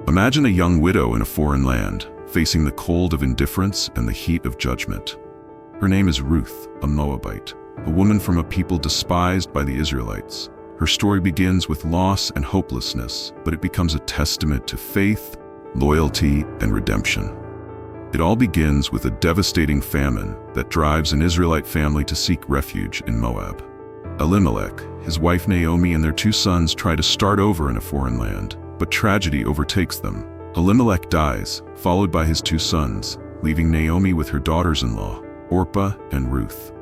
Imagine a young widow in a foreign land, facing the cold of indifference and the heat of judgment. Her name is Ruth, a Moabite, a woman from a people despised by the Israelites. Her story begins with loss and hopelessness, but it becomes a testament to faith, loyalty, and redemption. It all begins with a devastating famine that drives an Israelite family to seek refuge in Moab. Elimelech, his wife Naomi, and their 2 sons try to start over in a foreign land, but tragedy overtakes them. Elimelech dies, followed by his 2 sons, leaving Naomi with her daughters-in-law, Orpah and Ruth.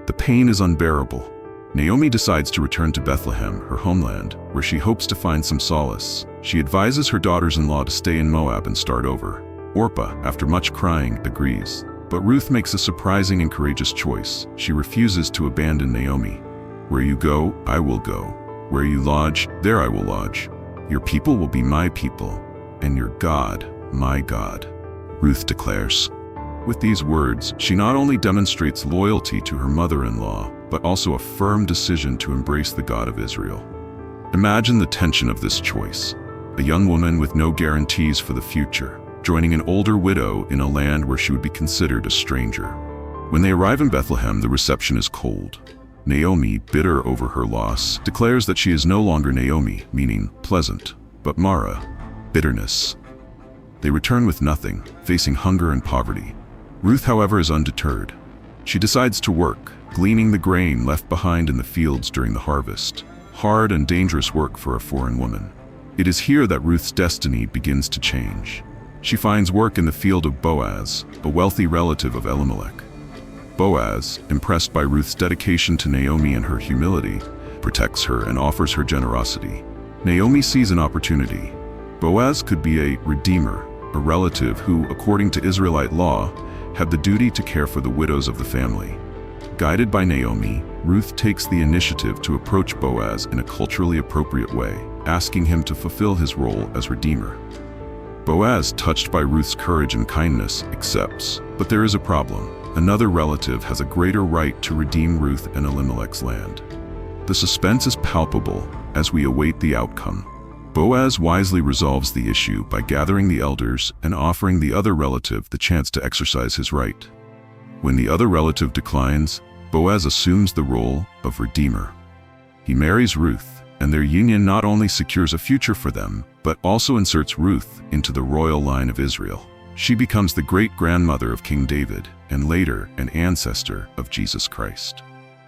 The pain is unbearable. Naomi decides to return to Bethlehem, her homeland, where she hopes to find some solace. She advises her daughters-in-law to stay in Moab and start over. Orpah, after much crying, agrees. But Ruth makes a surprising and courageous choice. She refuses to abandon Naomi. "Where you go, I will go. Where you lodge, there I will lodge. Your people will be my people, and your God, my God," Ruth declares. With these words, she not only demonstrates loyalty to her mother-in-law, but also a firm decision to embrace the God of Israel. Imagine the tension of this choice. A young woman with no guarantees for the future, joining an older widow in a land where she would be considered a stranger. When they arrive in Bethlehem, the reception is cold. Naomi, bitter over her loss, declares that she is no longer Naomi, meaning pleasant, but Mara, bitterness. They return with nothing, facing hunger and poverty. Ruth, however, is undeterred. She decides to work, gleaning the grain left behind in the fields during the harvest. Hard and dangerous work for a foreign woman. It is here that Ruth's destiny begins to change. She finds work in the field of Boaz, a wealthy relative of Elimelech. Boaz, impressed by Ruth's dedication to Naomi and her humility, protects her and offers her generosity. Naomi sees an opportunity. Boaz could be a redeemer, a relative who, according to Israelite law, had the duty to care for the widows of the family. Guided by Naomi, Ruth takes the initiative to approach Boaz in a culturally appropriate way, asking him to fulfill his role as redeemer. Boaz, touched by Ruth's courage and kindness, accepts. But there is a problem. Another relative has a greater right to redeem Ruth and Elimelech's land. The suspense is palpable as we await the outcome. Boaz wisely resolves the issue by gathering the elders and offering the other relative the chance to exercise his right. When the other relative declines, Boaz assumes the role of redeemer. He marries Ruth, and their union not only secures a future for them, but also inserts Ruth into the royal line of Israel. She becomes the great-grandmother of King David, and later an ancestor of Jesus Christ.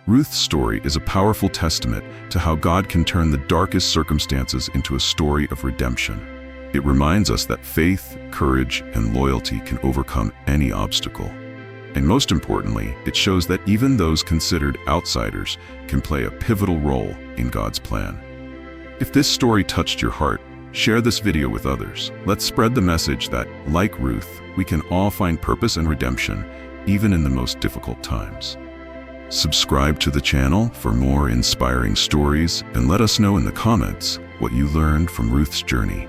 Ruth's story is a powerful testament to how God can turn the darkest circumstances into a story of redemption. It reminds us that faith, courage, and loyalty can overcome any obstacle. And most importantly, it shows that even those considered outsiders can play a pivotal role in God's plan. If this story touched your heart, share this video with others. Let's spread the message that, like Ruth, we can all find purpose and redemption, even in the most difficult times. Subscribe to the channel for more inspiring stories, and let us know in the comments what you learned from Ruth's journey.